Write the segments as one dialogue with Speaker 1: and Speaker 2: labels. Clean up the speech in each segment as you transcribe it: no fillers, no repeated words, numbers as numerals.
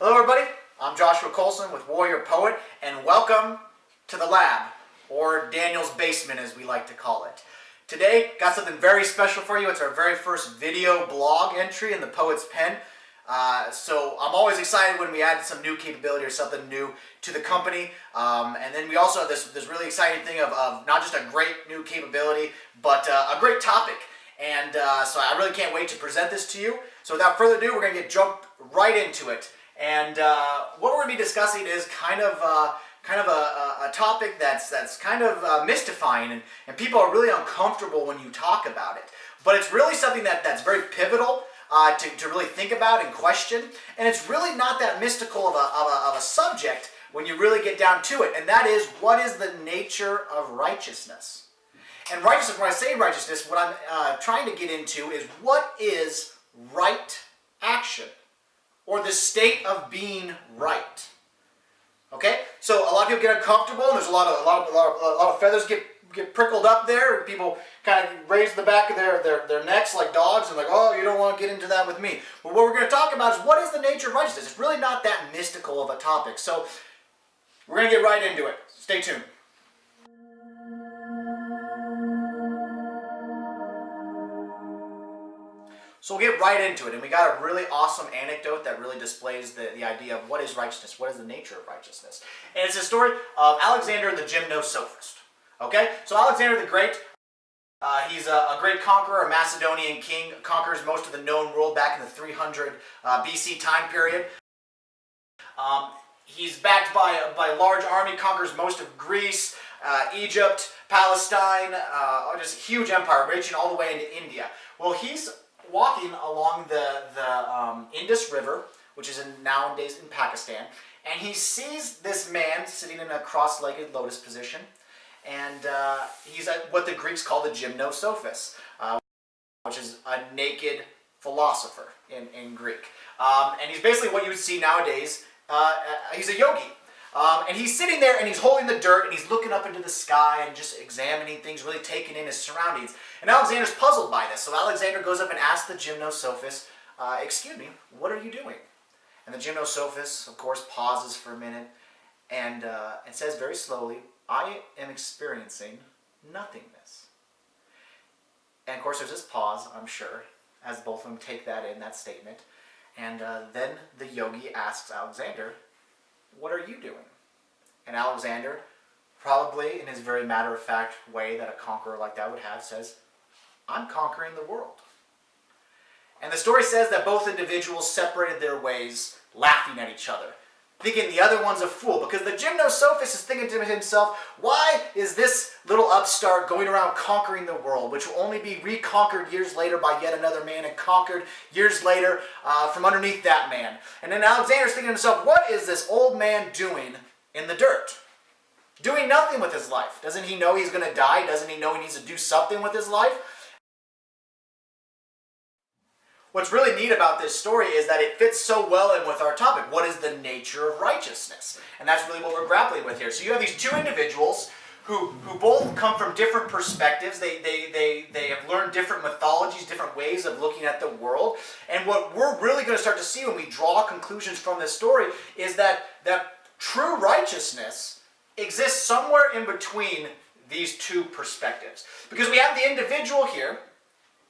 Speaker 1: Hello everybody, I'm Joshua Colson with Warrior Poet, and welcome to the lab, or Daniel's basement as we like to call it. Today, got something very special for you. It's our very first video blog entry in the Poet's Pen. So I'm always excited when we add some new capability or something new to the company. And then we also have this really exciting thing of not just a great new capability, but a great topic. And so I really can't wait to present this to you. So without further ado, we're going to jump right into it. And what we're going to be discussing is kind of a topic that's kind of mystifying, and people are really uncomfortable when you talk about it. But it's really something that's very pivotal to really think about and question. And it's really not that mystical of a subject when you really get down to it. And that is, what is the nature of righteousness? And righteousness, when I say righteousness, what I'm trying to get into is, what is right action? Or the state of being right. Okay? So a lot of people get uncomfortable, and there's a lot of feathers get prickled up there, and people kind of raise the back of their necks like dogs, and like, oh, you don't want to get into that with me. But what we're going to talk about is, what is the nature of righteousness? It's really not that mystical of a topic. So we're going to get right into it. Stay tuned. So we'll get right into it, and we got a really awesome anecdote that really displays the idea of what is righteousness, what is the nature of righteousness. And it's a story of Alexander the Gymnosophist. Okay, so Alexander the Great, he's a great conqueror, a Macedonian king, conquers most of the known world back in the 300 BC time period. He's backed by a large army, conquers most of Greece, Egypt, Palestine, just a huge empire, reaching all the way into India. Well, he's walking along the Indus River, which is nowadays in Pakistan, and he sees this man sitting in a cross-legged lotus position, and he's what the Greeks call the Gymnosophist, which is a naked philosopher in Greek. And he's basically what you would see nowadays. He's a yogi. And he's sitting there, and he's holding the dirt, and he's looking up into the sky and just examining things, really taking in his surroundings. And Alexander's puzzled by this. So Alexander goes up and asks the Gymnosophist, excuse me, what are you doing? And the Gymnosophist, of course, pauses for a minute and says very slowly, I am experiencing nothingness. And of course there's this pause, I'm sure, as both of them take that in, that statement. And then the yogi asks Alexander, what are you doing? And Alexander, probably in his very matter-of-fact way that a conqueror like that would have, says, I'm conquering the world. And the story says that both individuals separated their ways, laughing at each other, thinking the other one's a fool, because the Gymnosophist is thinking to himself, why is this little upstart going around conquering the world, which will only be reconquered years later by yet another man, and conquered years later from underneath that man. And then Alexander's thinking to himself, what is this old man doing in the dirt? Doing nothing with his life. Doesn't he know he's going to die? Doesn't he know he needs to do something with his life? What's really neat about this story is that it fits so well in with our topic. What is the nature of righteousness? And that's really what we're grappling with here. So you have these two individuals who both come from different perspectives. They have learned different mythologies, different ways of looking at the world. And what we're really going to start to see when we draw conclusions from this story is that true righteousness exists somewhere in between these two perspectives. Because we have the individual here,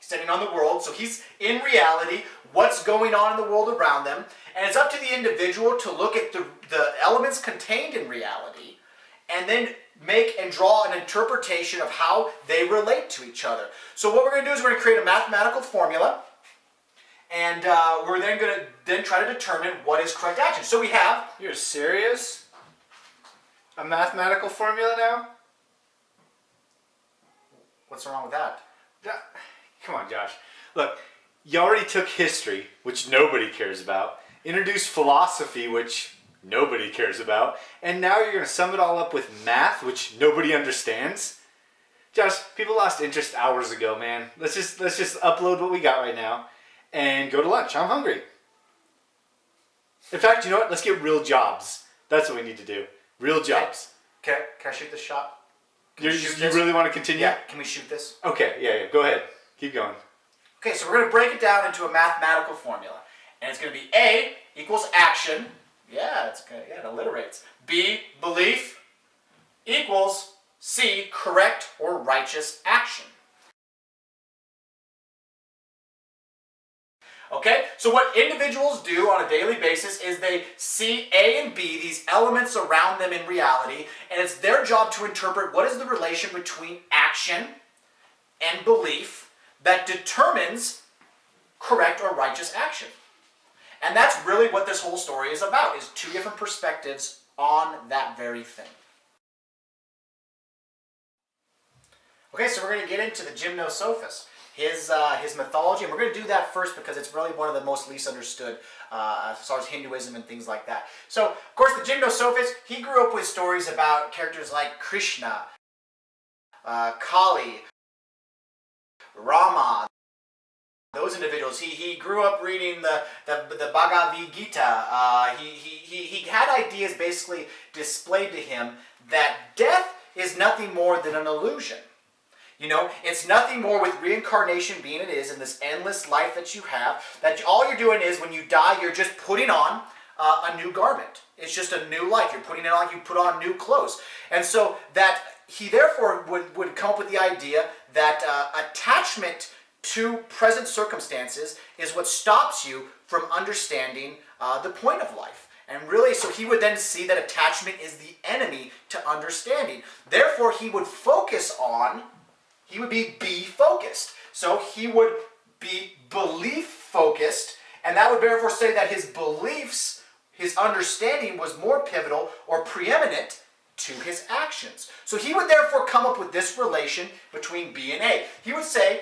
Speaker 1: standing on the world, so he's in reality, what's going on in the world around them, and it's up to the individual to look at the elements contained in reality, and then make and draw an interpretation of how they relate to each other. So what we're going to do is we're going to create a mathematical formula, and we're then going to try to determine what is correct action. So we have...
Speaker 2: You're serious? A mathematical formula now?
Speaker 1: What's wrong with that?
Speaker 2: Come on, Josh. Look, you already took history, which nobody cares about, introduced philosophy, which nobody cares about, and now you're going to sum it all up with math, which nobody understands? Josh, people lost interest hours ago, man. Let's just upload what we got right now and go to lunch. I'm hungry. In fact, you know what? Let's get real jobs. That's what we need to do. Real jobs.
Speaker 1: Can I shoot this shot?
Speaker 2: You really want to continue?
Speaker 1: Yeah, can we shoot this?
Speaker 2: Okay, yeah, go ahead. Keep going.
Speaker 1: Okay, so we're going to break it down into a mathematical formula. And it's going to be A equals action. Yeah, it alliterates. B, belief equals C, correct or righteous action. Okay, so what individuals do on a daily basis is they see A and B, these elements around them in reality, and it's their job to interpret what is the relation between action and belief that determines correct or righteous action. And that's really what this whole story is about, is two different perspectives on that very thing. Okay, so we're going to get into the Gymnosophist, his mythology, and we're going to do that first because it's really one of the most least understood as far as Hinduism and things like that. So, of course, the Gymnosophist, he grew up with stories about characters like Krishna, Kali, Rama. Those individuals. He grew up reading the Bhagavad Gita. He had ideas basically displayed to him that death is nothing more than an illusion. You know, it's nothing more with reincarnation being it is in this endless life that you have, that all you're doing is when you die, you're just putting on a new garment. It's just a new life. You're putting it on, you put on new clothes. And so that he therefore would come up with the idea that attachment to present circumstances is what stops you from understanding the point of life. And really, so he would then see that attachment is the enemy to understanding. Therefore, he would be B-focused. So he would be belief-focused, and that would therefore say that his beliefs, his understanding was more pivotal or preeminent to his actions. So he would therefore come up with this relation between B and A. He would say,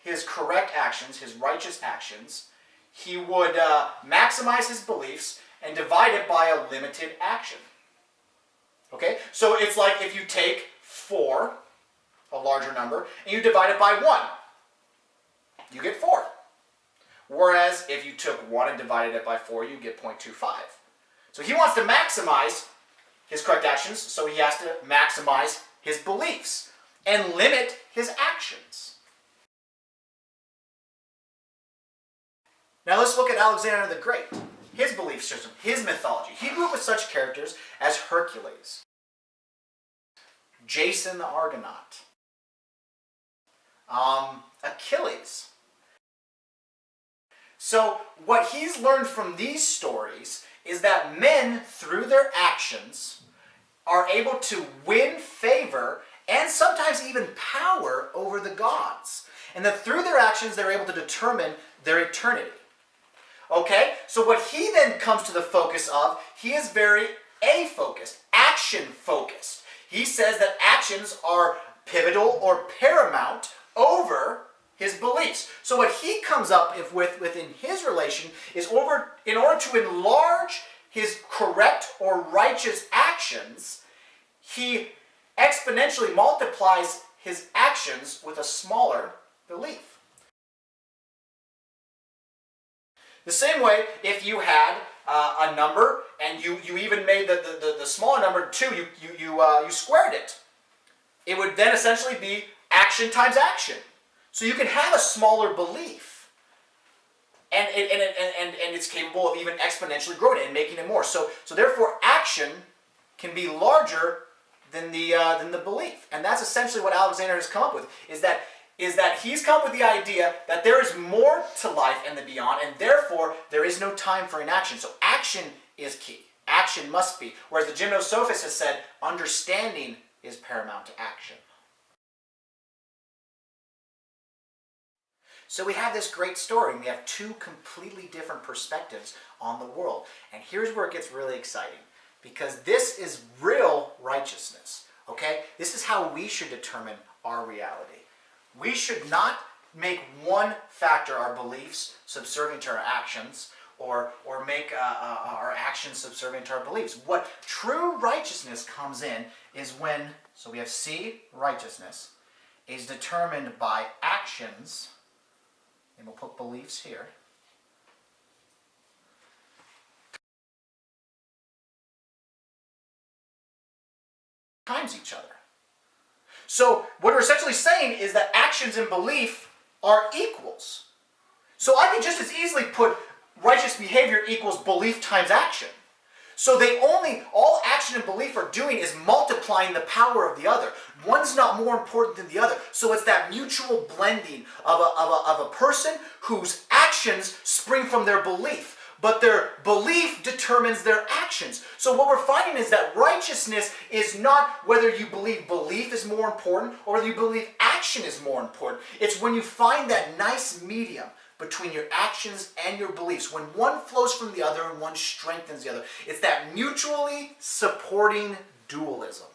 Speaker 1: his correct actions, his righteous actions, he would maximize his beliefs and divide it by a limited action. Okay, so it's like if you take 4, a larger number, and you divide it by 1, you get 4. Whereas if you took 1 and divided it by 4, you get 0.25. So he wants to maximize his correct actions, so he has to maximize his beliefs and limit his actions. Now let's look at Alexander the Great, his belief system, his mythology. He grew up with such characters as Hercules, Jason the Argonaut, Achilles. So what he's learned from these stories is that men, through their actions, are able to win favor and sometimes even power over the gods. And that through their actions, they're able to determine their eternity. Okay, so what he then comes to the focus of, he is very A-focused, action-focused. He says that actions are pivotal or paramount over his beliefs. So what he comes up with within his relation is in order to enlarge his correct or righteous actions, he exponentially multiplies his actions with a smaller belief. The same way, if you had a number and you even made the smaller number 2, you squared it. It would then essentially be action times action. So you can have a smaller belief, and it's capable of even exponentially growing it and making it more. So therefore, action can be larger than the belief, and that's essentially what Alexander has come up with. Is that he's come up with the idea that there is more to life and the beyond, and therefore there is no time for inaction. So action is key. Action must be. Whereas the Gymnosophist has said understanding is paramount to action. So we have this great story, and we have two completely different perspectives on the world. And here's where it gets really exciting, because this is real righteousness. Okay? This is how we should determine our reality. We should not make one factor, our beliefs, subservient to our actions, or make our actions subservient to our beliefs. What true righteousness comes in is when, so we have C, righteousness, is determined by actions, and we'll put beliefs here, times each other. So what we're essentially saying is that actions and belief are equals. So I can just as easily put righteous behavior equals belief times action. So all action and belief are doing is multiplying the power of the other. One's not more important than the other. So it's that mutual blending of a person whose actions spring from their belief. But their belief determines their actions. So what we're finding is that righteousness is not whether you believe belief is more important or whether you believe action is more important. It's when you find that nice medium between your actions and your beliefs, when one flows from the other and one strengthens the other. It's that mutually supporting dualism.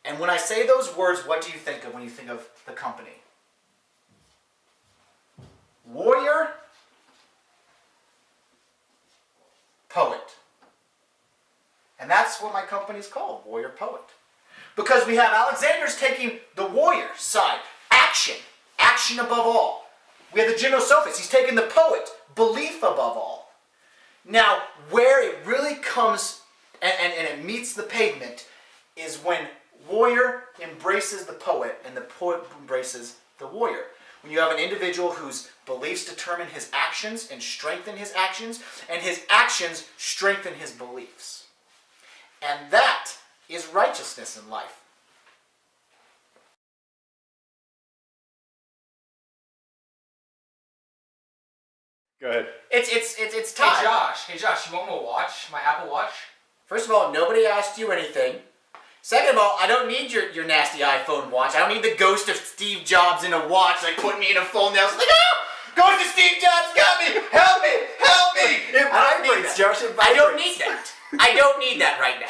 Speaker 1: And when I say those words, what do you think of when you think of the company? Warrior, poet. And that's what my company is called, Warrior Poet. Because we have Alexander's taking the warrior side, action above all. We have the Gymnosophist, he's taking the poet, belief above all. Now, where it really comes and it meets the pavement is when warrior embraces the poet and the poet embraces the warrior. When you have an individual whose beliefs determine his actions and strengthen his actions, and his actions strengthen his beliefs. And that is righteousness in life.
Speaker 2: Go ahead.
Speaker 1: It's time.
Speaker 3: Hey Josh, you want my watch? My Apple Watch?
Speaker 1: First of all, nobody asked you anything. Second of all, I don't need your nasty iPhone watch. I don't need the ghost of Steve Jobs in a watch like put me in a full nail. Like, ghost of Steve Jobs got me! Help me! Help me!
Speaker 2: It
Speaker 1: I don't need
Speaker 2: vibrates,
Speaker 1: that.
Speaker 2: Josh, it
Speaker 1: I don't
Speaker 2: vibrates.
Speaker 1: need that. I don't need that right now.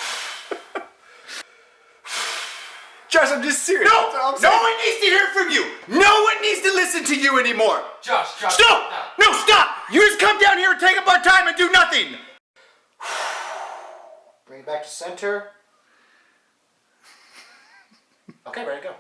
Speaker 2: Josh, I'm just serious.
Speaker 1: No!
Speaker 2: That's all I'm
Speaker 1: No
Speaker 2: saying.
Speaker 1: one needs to hear from you! No one needs to listen to you anymore!
Speaker 3: Josh,
Speaker 1: Stop! No, stop! You just come down here and take up our time and do nothing! Bring it back to center. Okay, ready to go.